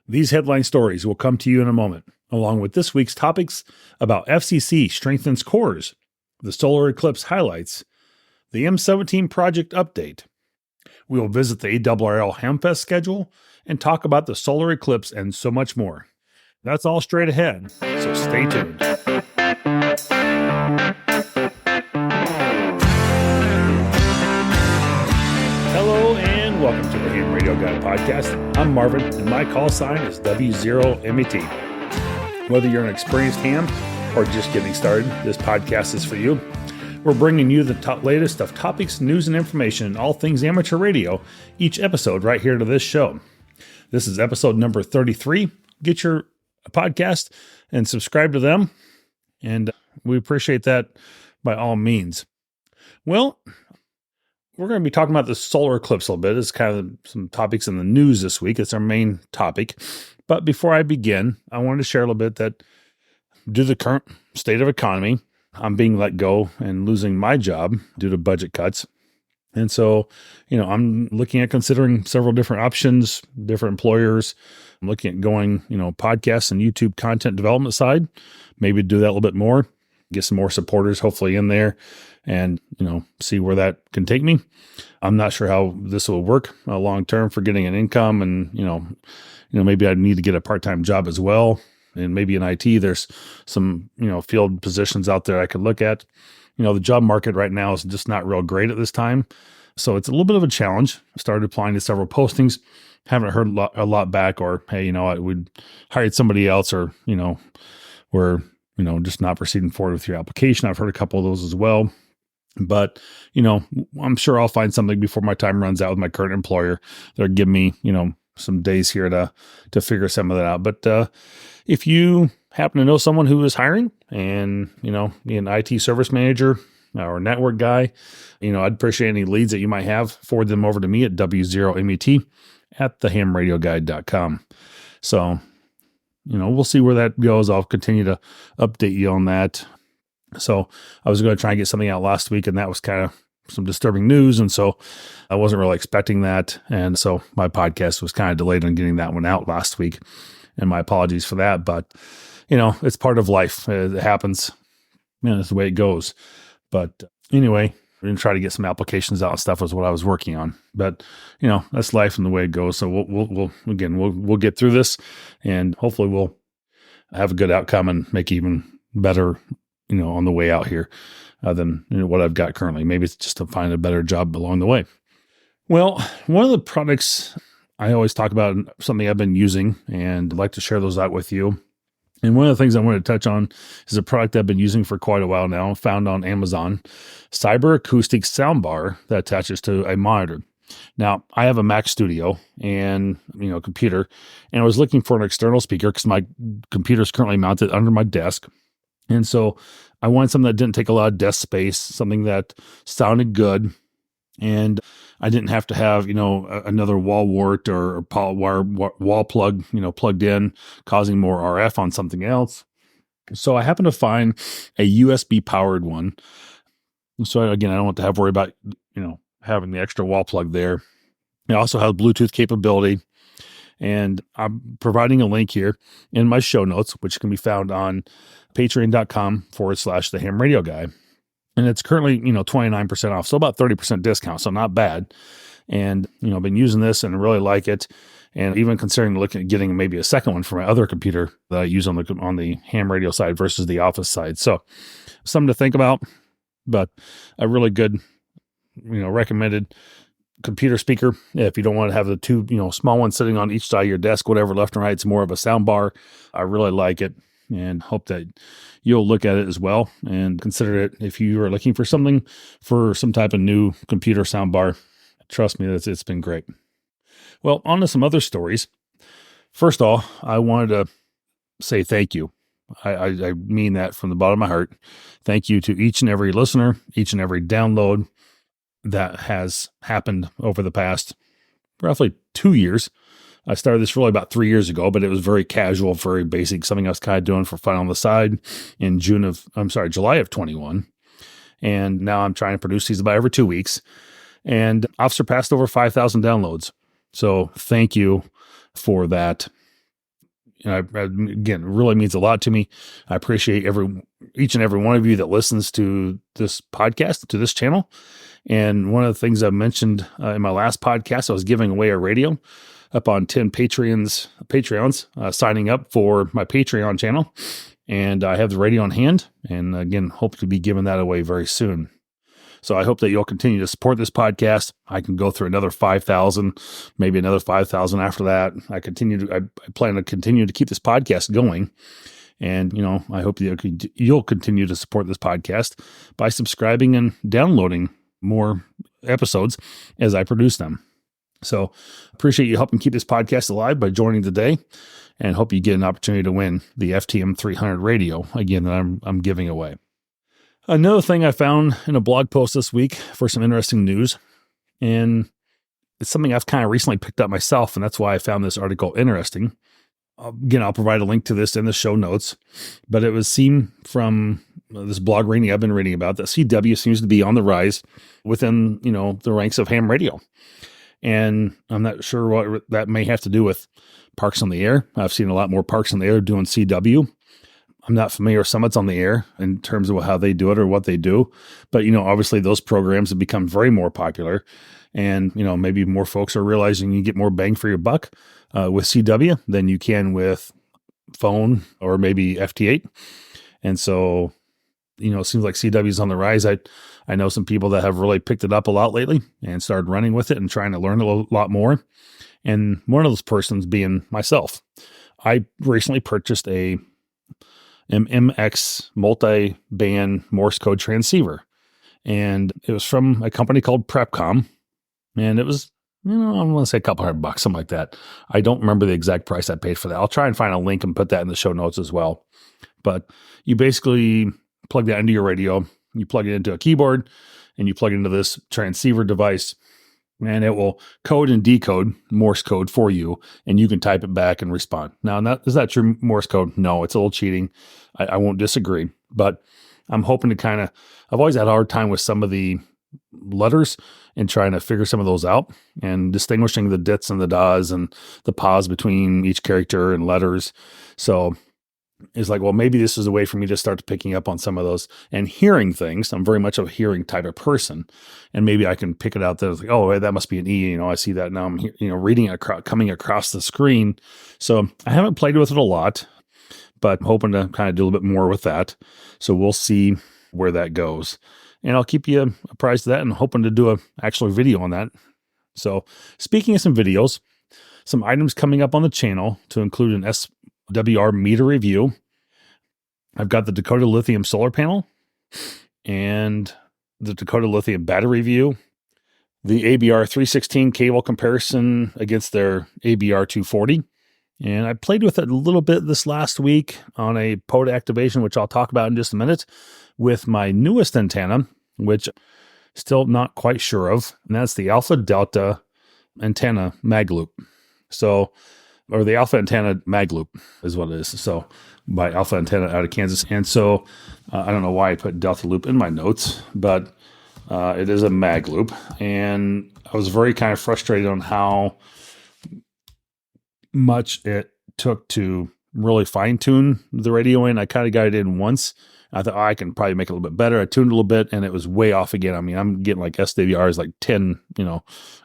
These headline stories will come to you in a moment, along with this week's topics about FCC strengthens cores, the solar eclipse highlights, the M17 Project update. We will visit the ARRL Hamfest Schedule and talk about the solar eclipse and so much more. That's all straight ahead, so stay tuned. Hello and welcome to the Ham Radio Guy podcast. I'm Marvin and my call sign is W0MET. Whether you're an experienced ham or just getting started, this podcast is for you. We're bringing you the latest of topics, news, and information in all things amateur radio, each episode right here to this show. This is episode number 33. Get your podcast and subscribe to them, and we appreciate that by all means. Well, we're going to be talking about the solar eclipse a little bit. It's kind of some topics in the news this week. It's our main topic. But before I begin, I wanted to share a little bit that due to the current state of economy, I'm being let go and losing my job due to budget cuts. And so, I'm looking at considering several different options, different employers. I'm looking at going, podcasts and YouTube content development side, maybe do that a little bit more, get some more supporters hopefully in there and, see where that can take me. I'm not sure how this will work long term for getting an income and, maybe I need to get a part-time job as well. And maybe in IT, there's some, field positions out there I could look at. The job market right now is just not real great at this time. So it's a little bit of a challenge. I started applying to several postings, haven't heard a lot back, or, hey, we'd hired somebody else, or, we're, just not proceeding forward with your application. I've heard a couple of those as well. But, I'm sure I'll find something before my time runs out with my current employer. They'll give me, some days here to figure some of that out. But if you happen to know someone who is hiring and, be an IT service manager or network guy, I'd appreciate any leads that you might have. Forward them over to me at W0MET at thehamradioguide.com. So, we'll see where that goes. I'll continue to update you on that. So I was going to try and get something out last week, and that was kind of some disturbing news. And so I wasn't really expecting that. And so my podcast was kind of delayed on getting that one out last week. And my apologies for that. But, it's part of life. It happens. It's the way it goes. But anyway, we're going to try to get some applications out and stuff was what I was working on. But, that's life and the way it goes. So we'll get through this, and hopefully we'll have a good outcome and make even better, on the way out here than what I've got currently. Maybe it's just to find a better job along the way. Well, one of the products I always talk about, something I've been using, and I'd like to share those out with you. And one of the things I wanted to touch on is a product I've been using for quite a while now, found on Amazon, Cyber Acoustic soundbar that attaches to a monitor. Now, I have a Mac Studio and, computer, and I was looking for an external speaker because my computer is currently mounted under my desk. And so I wanted something that didn't take a lot of desk space, something that sounded good. And I didn't have to have, another wall wart or wall plug, plugged in, causing more RF on something else. So I happened to find a USB powered one. So again, I don't want to have to worry about, having the extra wall plug there. It also has Bluetooth capability. And I'm providing a link here in my show notes, which can be found on patreon.com/the ham radio guy. And it's currently, 29% off. So about 30% discount. So not bad. And, I've been using this and really like it. And even considering looking at getting maybe a second one for my other computer that I use on the ham radio side versus the office side. So something to think about, but a really good, recommended computer speaker. If you don't want to have the two, small ones sitting on each side of your desk, whatever, left and right, it's more of a sound bar. I really like it and hope that you'll look at it as well and consider it if you are looking for something for some type of new computer sound bar. Trust me, it's been great. Well, on to some other stories. First of all, I wanted to say thank you. I mean that from the bottom of my heart. Thank you to each and every listener, each and every download that has happened over the past roughly 2 years. I started this really about 3 years ago, but it was very casual, very basic, something I was kind of doing for fun on the side in July of 21. And now I'm trying to produce these about every 2 weeks. And I've surpassed over 5,000 downloads. So thank you for that. again, it really means a lot to me. I appreciate each and every one of you that listens to this podcast, to this channel. And one of the things I mentioned in my last podcast, I was giving away a radio up on 10 Patreons signing up for my Patreon channel. And I have the radio on hand, and again, hope to be giving that away very soon. So I hope that you'll continue to support this podcast. I can go through another 5,000, maybe another 5,000 after that. I plan to continue to keep this podcast going. And, I hope you'll continue to support this podcast by subscribing and downloading more episodes as I produce them. So appreciate you helping keep this podcast alive by joining today, and hope you get an opportunity to win the FTM 300 radio, again, that I'm giving away. Another thing I found in a blog post this week for some interesting news, and it's something I've kind of recently picked up myself, and that's why I found this article interesting. Again, I'll provide a link to this in the show notes, but it was seen from this blog reading I've been reading about that CW seems to be on the rise within, the ranks of ham radio. And I'm not sure what that may have to do with parks on the air. I've seen a lot more parks on the air doing CW. I'm not familiar with Summits on the Air in terms of how they do it or what they do. But, obviously those programs have become very more popular. And, maybe more folks are realizing you get more bang for your buck with CW than you can with phone or maybe FT8. And so, it seems like CW is on the rise. I know some people that have really picked it up a lot lately and started running with it and trying to learn a lot more. And one of those persons being myself. I recently purchased a MMX Multi-band Morse code transceiver. And it was from a company called Prepcom. And it was, I want to say a couple $100, something like that. I don't remember the exact price I paid for that. I'll try and find a link and put that in the show notes as well. But you basically plug that into your radio, you plug it into a keyboard, and you plug it into this transceiver device, and it will code and decode Morse code for you, and you can type it back and respond. Now, is that true Morse code? No, it's a little cheating. I won't disagree, but I'm hoping to I've always had a hard time with some of the letters and trying to figure some of those out and distinguishing the dits and the das and the pause between each character and letters. So it's like, well, maybe this is a way for me to start picking up on some of those and hearing things. I'm very much of a hearing type of person, and maybe I can pick it out that it's like, oh, that must be an E. I see that now. I'm reading it coming across the screen. So I haven't played with it a lot, but I'm hoping to kind of do a little bit more with that. So we'll see where that goes, and I'll keep you apprised of that, and hoping to do a actual video on that. So speaking of some videos, some items coming up on the channel to include an SWR meter review. I've got the Dakota Lithium solar panel and the Dakota Lithium battery review, the ABR 316 cable comparison against their ABR 240. And I played with it a little bit this last week on a POTA activation, which I'll talk about in just a minute, with my newest antenna, which still not quite sure of, and that's the Alpha Delta antenna mag loop. Or the Alpha Antenna Mag Loop is what it is. So by Alpha Antenna out of Kansas. And so I don't know why I put Delta Loop in my notes, but it is a mag loop. And I was very kind of frustrated on how much it took to really fine tune the radio in. I kind of got it in once. I thought, I can probably make it a little bit better. I tuned it a little bit and it was way off again. I mean, I'm getting like SWRs like 10, and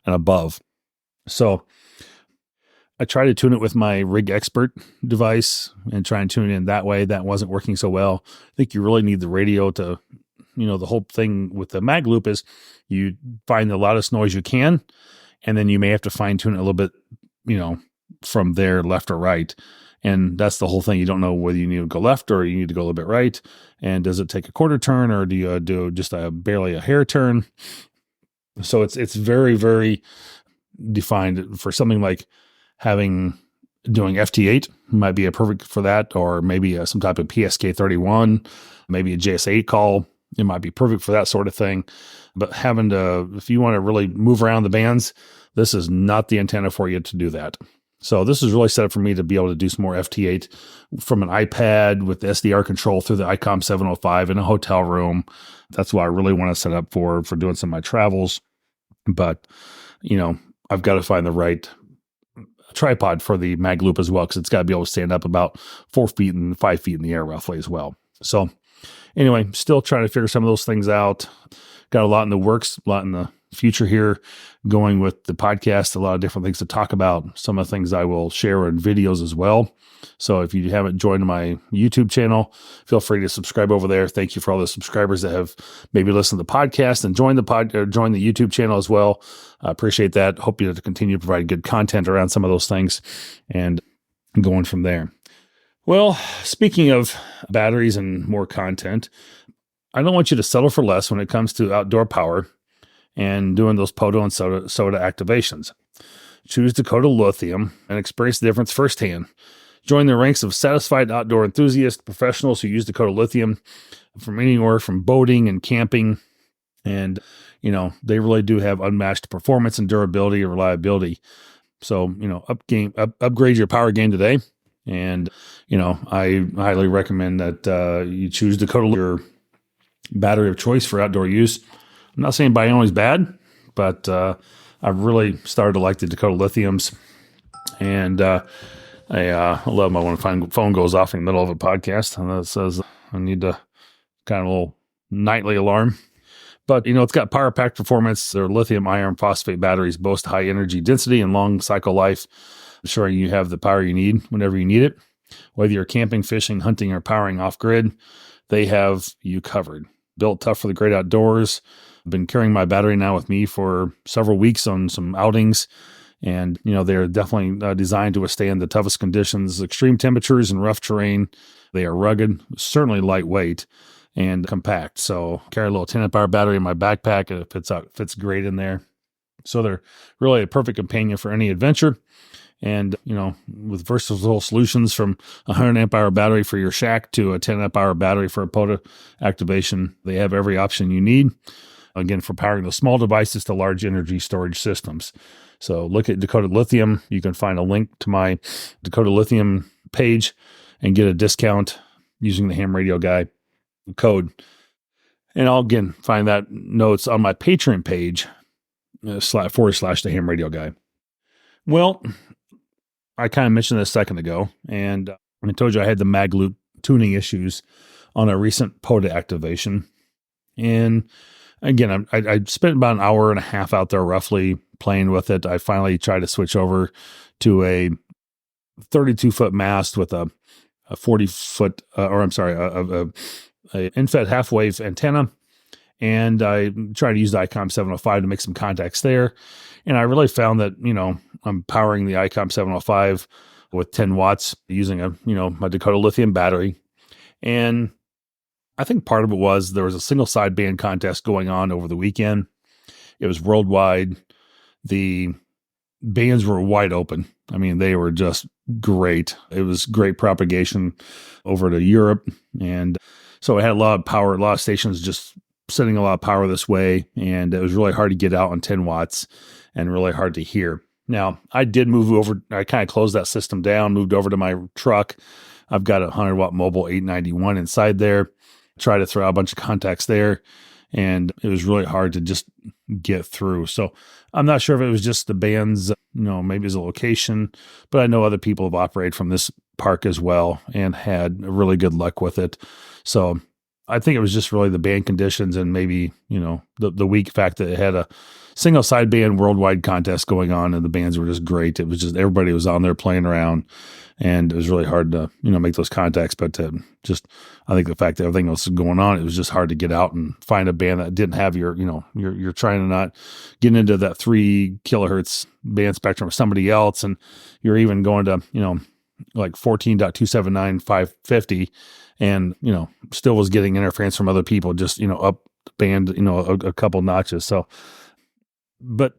above. So I tried to tune it with my Rig Expert device and try and tune it in that way. That wasn't working so well. I think you really need the radio to, the whole thing with the mag loop is you find the loudest noise you can, and then you may have to fine tune it a little bit, from there, left or right. And that's the whole thing. You don't know whether you need to go left or you need to go a little bit right. And does it take a quarter turn, or do you do just barely a hair turn? So it's very, very defined for something like doing FT8 might be a perfect for that, or maybe some type of PSK 31, maybe a JS8 call. It might be perfect for that sort of thing. But if you want to really move around the bands, this is not the antenna for you to do that. So this is really set up for me to be able to do some more FT8 from an iPad with the SDR control through the Icom 705 in a hotel room. That's what I really want to set up for doing some of my travels. But, I've got to find the right tripod for the mag loop as well, because it's got to be able to stand up about 4 feet and 5 feet in the air roughly as well. So anyway, still trying to figure some of those things out. Got a lot in the works, a lot in the future here going with the podcast, a lot of different things to talk about. Some of the things I will share in videos as well. So if you haven't joined my YouTube channel, feel free to subscribe over there. Thank you for all the subscribers that have maybe listened to the podcast and joined the YouTube channel as well. I appreciate that. Hope you to continue to provide good content around some of those things and going from there. Well, speaking of batteries and more content, I don't want you to settle for less when it comes to outdoor power and doing those POTA and SOTA activations. Choose Dakota Lithium and experience the difference firsthand. Join the ranks of satisfied outdoor enthusiast professionals who use Dakota Lithium from anywhere from boating and camping. And, they really do have unmatched performance and durability and reliability. So, upgrade your power game today. And, I highly recommend that you choose Dakota, your battery of choice for outdoor use. I'm not saying buying is bad, but I've really started to like the Dakota Lithiums. And I love them. When the phone goes off in the middle of a podcast and it says I need to kind of a little nightly alarm. But, it's got power-packed performance. Their lithium iron phosphate batteries boast high energy density and long cycle life, ensuring you have the power you need whenever you need it. Whether you're camping, fishing, hunting, or powering off-grid, they have you covered. Built tough for the great outdoors. I've been carrying my battery now with me for several weeks on some outings. And, they're definitely designed to withstand the toughest conditions, extreme temperatures and rough terrain. They are rugged, certainly lightweight and compact. So carry a little 10-amp-hour battery in my backpack. It fits great in there. So they're really a perfect companion for any adventure. And, with versatile solutions from a 100-amp-hour battery for your shack to a 10-amp-hour battery for a POTA activation, they have every option you need, again, for powering the small devices to large energy storage systems. So look at Dakota Lithium. You can find a link to my Dakota Lithium page and get a discount using the Ham Radio Guy code. And I'll, again, find that notes on my Patreon page, / the Ham Radio Guy. Well, I kind of mentioned this a second ago, and I told you I had the mag loop tuning issues on a recent POTA activation. And again, I spent about an hour and a half out there roughly playing with it. I finally tried to switch over to a 32-foot mast with a 40-foot, a InFET half-wave antenna. And I tried to use the Icom 705 to make some contacts there. And I really found that, I'm powering the Icom 705 with 10 watts using my Dakota Lithium battery. And I think part of it was there was a single sideband contest going on over the weekend. It was worldwide. The bands were wide open. I mean, they were just great. It was great propagation over to Europe. And so it had a lot of power, a lot of stations just sending a lot of power this way. And it was really hard to get out on 10 watts and really hard to hear. Now, I did move over. I kind of closed that system down, moved over to my truck. I've got a 100-watt mobile 891 inside there. Try to throw out a bunch of contacts there, and it was really hard to just get through. So I'm not sure if it was just the band's, maybe it's a location, but I know other people have operated from this park as well and had really good luck with it. So I think it was just really the band conditions and maybe, the weak fact that it had a single sideband worldwide contest going on and the bands were just great. It was just, everybody was on there playing around and it was really hard to, make those contacts. But I think the fact that everything else is going on, it was just hard to get out and find a band that didn't have you're trying to not get into that 3 kilohertz band spectrum of somebody else. And you're even going to, like 14.279, 550 and, still was getting interference from other people, just, up the band, a couple notches. So, but,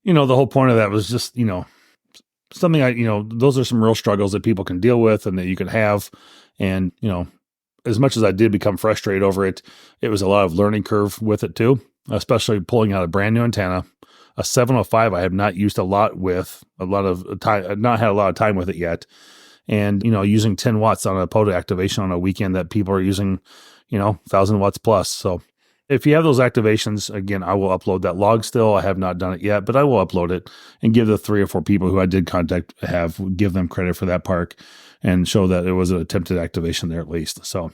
the whole point of that was just, something those are some real struggles that people can deal with and that you can have. And, as much as I did become frustrated over it, it was a lot of learning curve with it too, especially pulling out a brand new antenna. A 705 I have not used not had a lot of time with it yet. And, using 10 watts on a POTA activation on a weekend that people are using, 1,000 watts plus. So if you have those activations, again, I will upload that log still. I have not done it yet, but I will upload it and give the 3 or 4 people who I did contact, give them credit for that park and show that it was an attempted activation there at least. So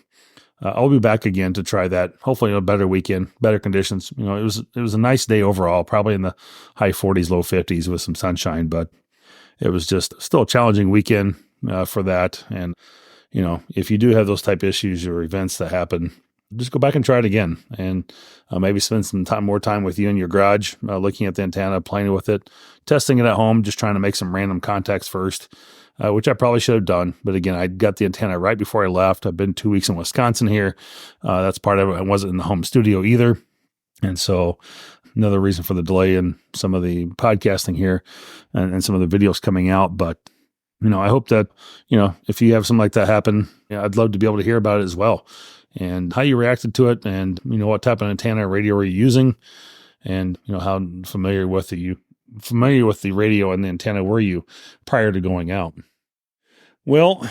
I'll be back again to try that. Hopefully, a better weekend, better conditions. It was a nice day overall, probably in the high 40s, low 50s with some sunshine, but it was just still a challenging weekend for that. And if you do have those type issues or events that happen, just go back and try it again, and maybe spend some more time with you in your garage, looking at the antenna, playing with it, testing it at home, just trying to make some random contacts first, which I probably should have done. But again, I got the antenna right before I left. I've been 2 weeks in Wisconsin here. That's part of it. I wasn't in the home studio either. And so another reason for the delay in some of the podcasting here and some of the videos coming out. But I hope that, if you have something like that happen, I'd love to be able to hear about it as well, and how you reacted to it, and, what type of antenna or radio were you using, and, how familiar with the radio and the antenna were you prior to going out. Well,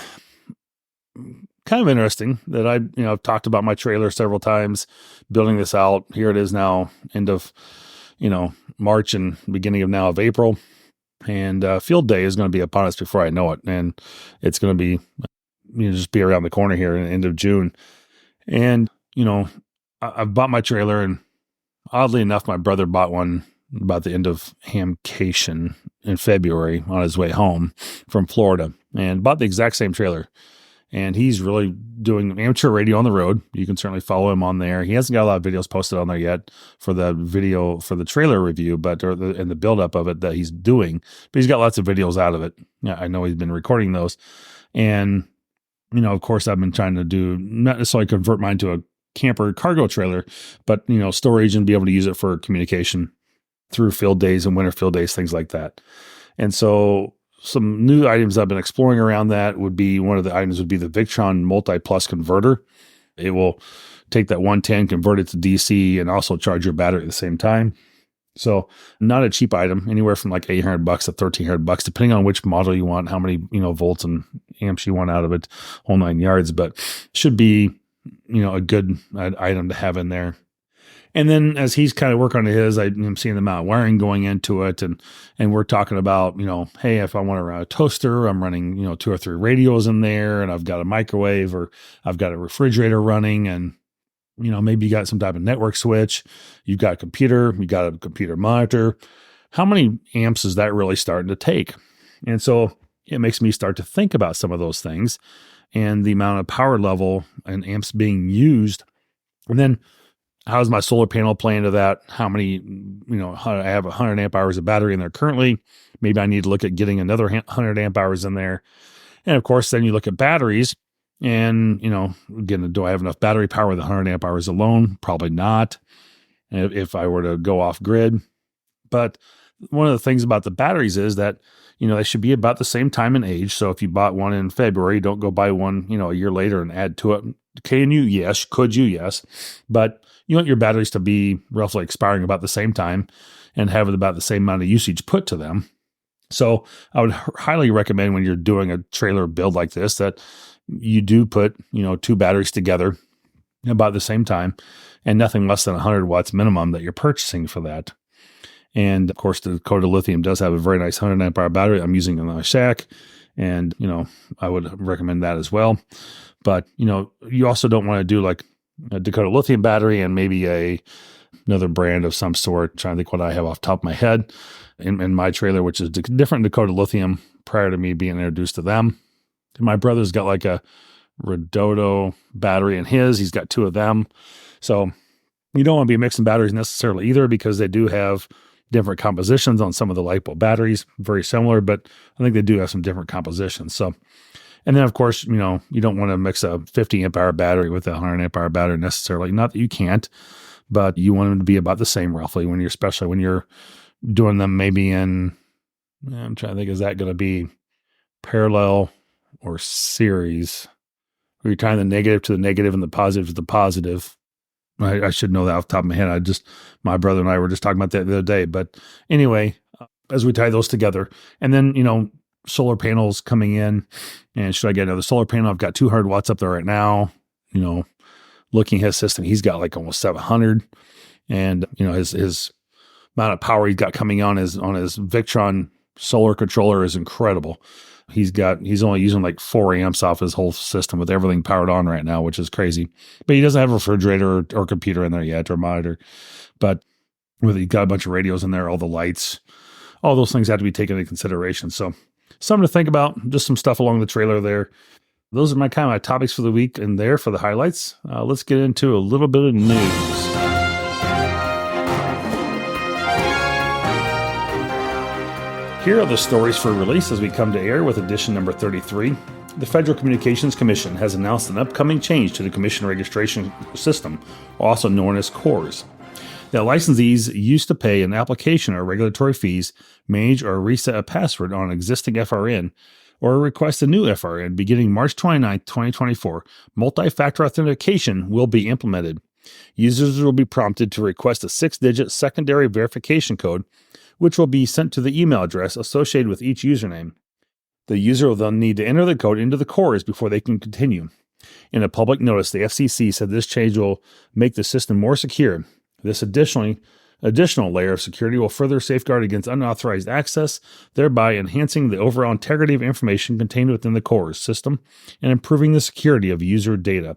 kind of interesting that I've talked about my trailer several times, building this out. Here it is now, end of, March and beginning of now of April. And field day is going to be upon us before I know it. And it's going to be, just be around the corner here in the end of June. And, I've bought my trailer, and oddly enough, my brother bought one about the end of Hamcation in February on his way home from Florida, and bought the exact same trailer. And he's really doing amateur radio on the road. You can certainly follow him on there. He hasn't got a lot of videos posted on there yet for the video for the trailer review, and the buildup of it that he's doing. But he's got lots of videos out of it. Yeah, I know he's been recording those. And, of course, I've been trying to do, not necessarily convert mine to a camper cargo trailer, but, storage, and be able to use it for communication through field days and winter field days, things like that. And so some new items I've been exploring around that would be, one of the items would be the Victron Multi-Plus converter. It will take that 110, convert it to DC, and also charge your battery at the same time. So not a cheap item, anywhere from like $800 to $1,300, depending on which model you want, how many, volts and amps you want out of it, whole 9 yards, but should be, a good item to have in there. And then as he's kind of working on his, I'm seeing the amount of wiring going into it. And we're talking about, hey, if I want to run a toaster, I'm running, 2 or 3 radios in there, and I've got a microwave, or I've got a refrigerator running, and, maybe you got some type of network switch. You've got a computer, you got a computer monitor. How many amps is that really starting to take? And so it makes me start to think about some of those things and the amount of power level and amps being used. And then, how's my solar panel playing to that? How many, I have 100 amp hours of battery in there currently. Maybe I need to look at getting another 100 amp hours in there. And of course, then you look at batteries, and, again, do I have enough battery power with 100 amp hours alone? Probably not, if I were to go off grid. But one of the things about the batteries is that, they should be about the same time in age. So if you bought one in February, don't go buy one, a year later and add to it. Can you? Yes. Could you? Yes. But you want your batteries to be roughly expiring about the same time and have about the same amount of usage put to them. So I would highly recommend, when you're doing a trailer build like this, that you do put, 2 batteries together about the same time, and nothing less than 100 watts minimum that you're purchasing for that. And of course, the Dakota Lithium does have a very nice 100 amp hour battery I'm using in my shack. And, I would recommend that as well. But, you also don't want to do like a Dakota Lithium battery and maybe another brand of some sort. I'm trying to think what I have off the top of my head in my trailer, which is different Dakota Lithium prior to me being introduced to them. And my brother's got like a Redodo battery in his. He's got 2 of them. So you don't want to be mixing batteries necessarily either, because they do have different compositions on some of the LiPo batteries, very similar, but I think they do have some different compositions. So, and then of course, you don't want to mix a 50 amp hour battery with a 100 amp hour battery necessarily. Not that you can't, but you want them to be about the same roughly especially when you're doing them maybe in, I'm trying to think, is that going to be parallel or series? Or you're tying the negative to the negative and the positive to the positive. I should know that off the top of my head. My brother and I were just talking about that the other day. But anyway, as we tie those together, and then, solar panels coming in, and should I get another solar panel? I've got 200 watts up there right now. looking at his system, he's got like almost 700, and his amount of power he's got coming on his Victron solar controller is incredible. He's only using like 4 amps off his whole system with everything powered on right now, which is crazy. But he doesn't have a refrigerator or computer in there yet, or monitor. But he's got a bunch of radios in there, all the lights, all those things have to be taken into consideration. So something to think about, just some stuff along the trailer there. Those are my topics for the week and there for the highlights. Let's get into a little bit of news. Here are the stories for release as we come to air with edition number 33. The Federal Communications Commission has announced an upcoming change to the commission registration system, also known as CORS. Now, licensees used to pay an application or regulatory fees, manage or reset a password on an existing FRN, or request a new FRN beginning March 29, 2024. Multi-factor authentication will be implemented. Users will be prompted to request a 6-digit secondary verification code, which will be sent to the email address associated with each username. The user will then need to enter the code into the CORS before they can continue. In a public notice, the FCC said this change will make the system more secure. This additional layer of security will further safeguard against unauthorized access, thereby enhancing the overall integrity of information contained within the CORS system and improving the security of user data.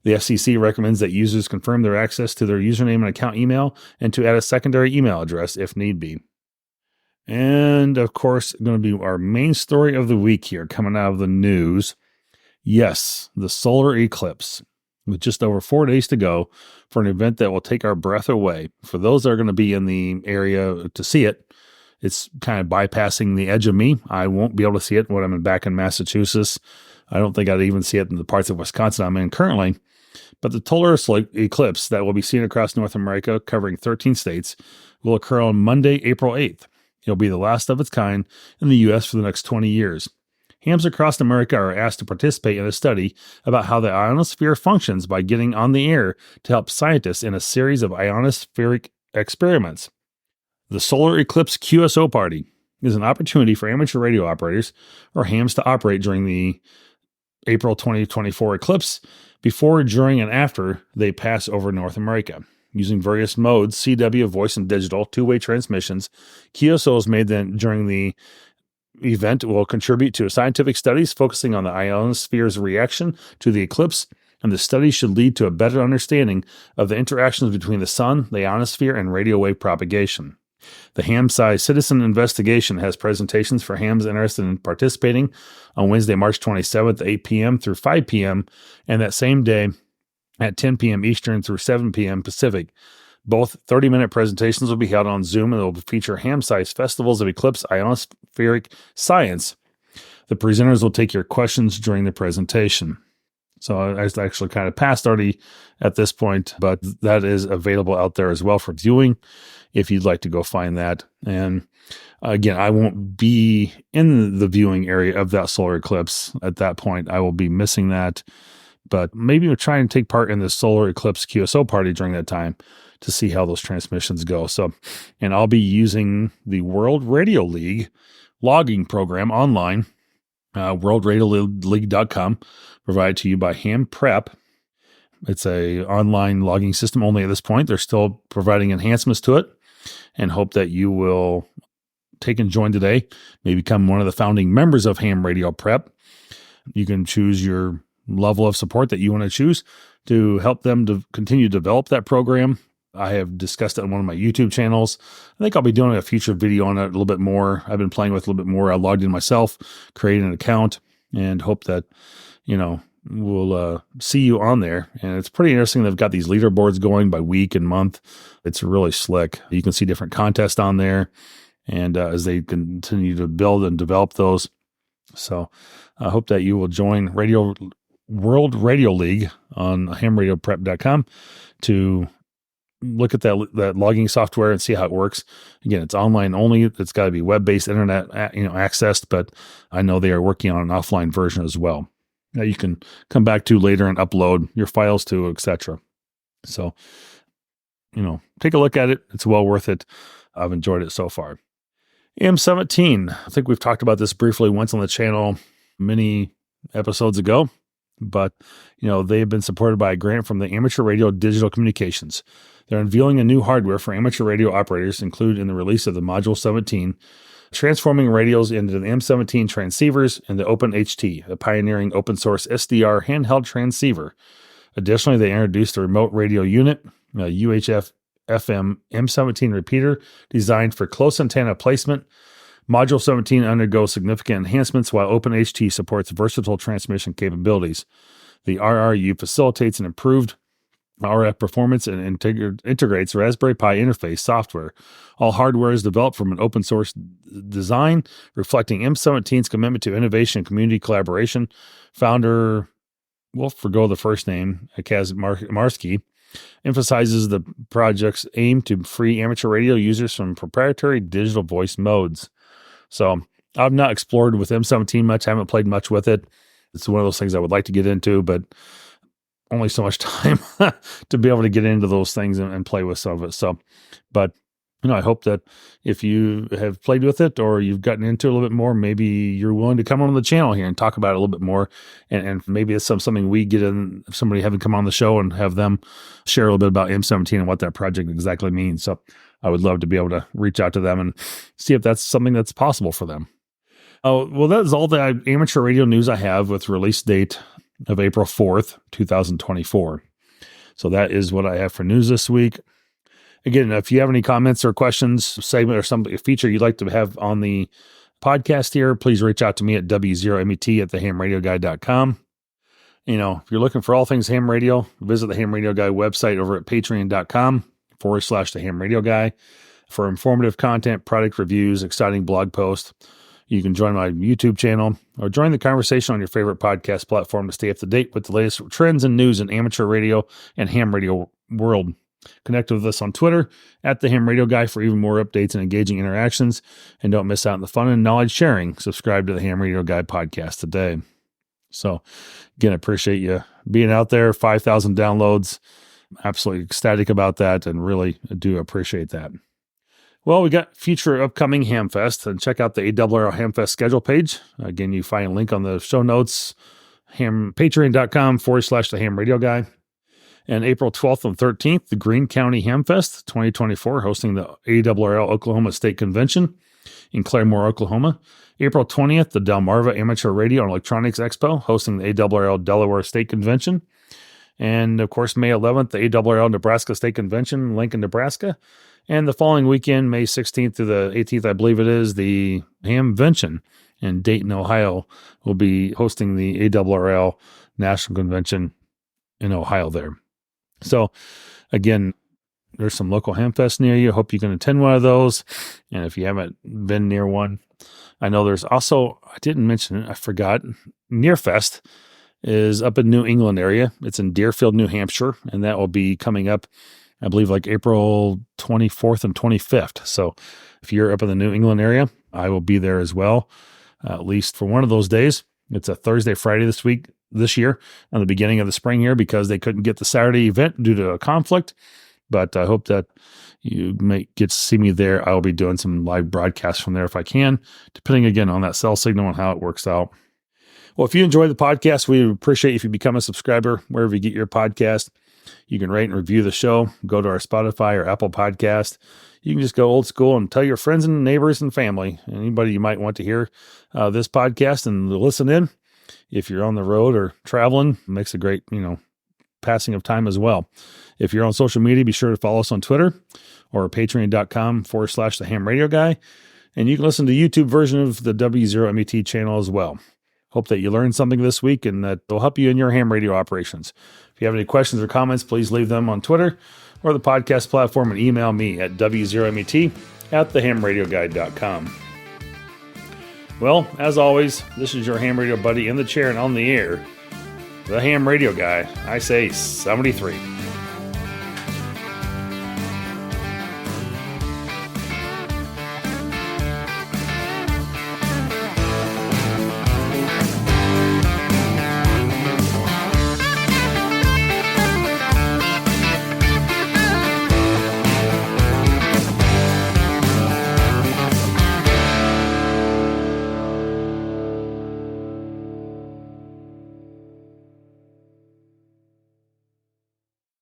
The FCC recommends that users confirm their access to their username and account email and to add a secondary email address if need be. And, of course, going to be our main story of the week here coming out of the news. Yes, the solar eclipse, with just over 4 days to go for an event that will take our breath away. For those that are going to be in the area to see it, it's kind of bypassing the edge of me. I won't be able to see it when I'm back in Massachusetts. I don't think I'd even see it in the parts of Wisconsin I'm in currently. But the total eclipse that will be seen across North America, covering 13 states, will occur on Monday, April 8th. It'll be the last of its kind in the U.S. for the next 20 years. Hams across America are asked to participate in a study about how the ionosphere functions by getting on the air to help scientists in a series of ionospheric experiments. The Solar Eclipse QSO Party is an opportunity for amateur radio operators or hams to operate during the April 2024 eclipse before, during, and after they pass over North America. Using various modes, CW, voice, and digital, two-way transmissions, QSOs made during the event will contribute to scientific studies focusing on the ionosphere's reaction to the eclipse, and the study should lead to a better understanding of the interactions between the sun, the ionosphere, and radio wave propagation. The ham-sized citizen investigation has presentations for hams interested in participating on Wednesday, March 27th, 8 p.m. through 5 p.m., and that same day at 10 p.m. Eastern through 7 p.m. Pacific. Both 30-minute presentations will be held on Zoom, and they will feature ham-sized festivals of eclipse ionospheric science. The presenters will take your questions during the presentation. So I actually kind of passed already at this point, but that is available out there as well for viewing if you'd like to go find that. And again, I won't be in the viewing area of that solar eclipse at that point. I will be missing that, but maybe we'll try and take part in the solar eclipse QSO party during that time to see how those transmissions go. So, and I'll be using the World Radio League logging program online, worldradialeague.com, provided to you by Ham Prep. It's a online logging system only at this point. They're still providing enhancements to it, and hope that you will take and join today. Maybe become one of the founding members of Ham Radio Prep. You can choose your level of support that you want to choose to help them to continue to develop that program. I have discussed it on one of my YouTube channels. I think I'll be doing a future video on it a little bit more. I've been playing with a little bit more. I logged in myself, created an account, and hope that, we'll see you on there. And it's pretty interesting. They've got these leaderboards going by week and month. It's really slick. You can see different contests on there, and as they continue to build and develop those. So I hope that you will join World Radio League on hamradioprep.com to look at that logging software and see how it works. Again, it's online only. It's got to be web-based internet, accessed, but I know they are working on an offline version as well that you can come back to later and upload your files to, etc. So, take a look at it. It's well worth it. I've enjoyed it so far. M17. I think we've talked about this briefly once on the channel many episodes ago. but they've been supported by a grant from the Amateur Radio Digital Communications. They're unveiling a new hardware for amateur radio operators, included in the release of the Module 17, transforming radios into the M17 transceivers and the OpenHT, a pioneering open-source SDR handheld transceiver. Additionally, they introduced a remote radio unit, a UHF FM M17 repeater designed for close antenna placement. Module 17 undergoes significant enhancements, while OpenHT supports versatile transmission capabilities. The RRU facilitates an improved RF performance and integrates Raspberry Pi interface software. All hardware is developed from an open source design, reflecting M17's commitment to innovation and community collaboration. Founder, we'll forgo the first name, Kaz Marsky, emphasizes the project's aim to free amateur radio users from proprietary digital voice modes. So I've not explored with M17 much. I haven't played much with it. It's one of those things I would like to get into, but only so much time to be able to get into those things and play with some of it. So, but I hope that if you have played with it or you've gotten into it a little bit more, maybe you're willing to come on the channel here and talk about it a little bit more. And maybe it's something we get in, somebody having come on the show and have them share a little bit about M17 and what that project exactly means. So I would love to be able to reach out to them and see if that's something that's possible for them. Oh, well, that is all the amateur radio news I have with release date of April 4th, 2024. So that is what I have for news this week. Again, if you have any comments or questions, segment or a feature you'd like to have on the podcast here, please reach out to me at w0met@thehamradioguy.com. If you're looking for all things ham radio, visit the Ham Radio Guy website over at patreon.com/the Ham Radio Guy for informative content, product reviews, exciting blog posts. You can join my YouTube channel or join the conversation on your favorite podcast platform to stay up to date with the latest trends and news in amateur radio and ham radio world. Connect with us on Twitter at the Ham Radio Guy for even more updates and engaging interactions. And don't miss out on the fun and knowledge sharing. Subscribe to the Ham Radio Guy podcast today. So again, I appreciate you being out there. 5,000 downloads. Absolutely ecstatic about that and really do appreciate that. Well, we got future upcoming Hamfest, and check out the ARRL Hamfest Schedule page. Again, you find a link on the show notes, patreon.com/the Ham Radio Guy. And April 12th and 13th, the Greene County Hamfest 2024, hosting the ARRL Oklahoma State Convention in Claremore, Oklahoma. April 20th, the Delmarva Amateur Radio and Electronics Expo, hosting the ARRL Delaware State Convention. And of course, May 11th, the ARRL Nebraska State Convention, Lincoln, Nebraska. And the following weekend, May 16th to the 18th, I believe it is, the Hamvention in Dayton, Ohio, will be hosting the ARRL National Convention in Ohio there. So, again, there's some local Hamfests near you. I hope you can attend one of those. And if you haven't been near one, I know there's also, I didn't mention it, I forgot, Nearfest is up in New England area. It's in Deerfield, New Hampshire, and that will be coming up, I believe, like April 24th and 25th. So if you're up in the New England area, I will be there as well, at least for one of those days. It's a Thursday, Friday this year, on the beginning of the spring here, because they couldn't get the Saturday event due to a conflict. But I hope that you may get to see me there. I'll be doing some live broadcasts from there if I can, depending again on that cell signal and how it works out. Well, if you enjoy the podcast, we appreciate if you become a subscriber wherever you get your podcast. You can rate and review the show. Go to our Spotify or Apple podcast. You can just go old school and tell your friends and neighbors and family, anybody you might want to hear this podcast and listen in. If you're on the road or traveling, it makes a great, passing of time as well. If you're on social media, be sure to follow us on Twitter or patreon.com/the Ham Radio Guy. And you can listen to the YouTube version of the W0MET channel as well. Hope that you learned something this week and that will help you in your ham radio operations. If you have any questions or comments, please leave them on Twitter or the podcast platform and email me at w0met@thehamradioguide.com. Well, as always, this is your ham radio buddy in the chair and on the air, the Ham Radio Guy. I say 73.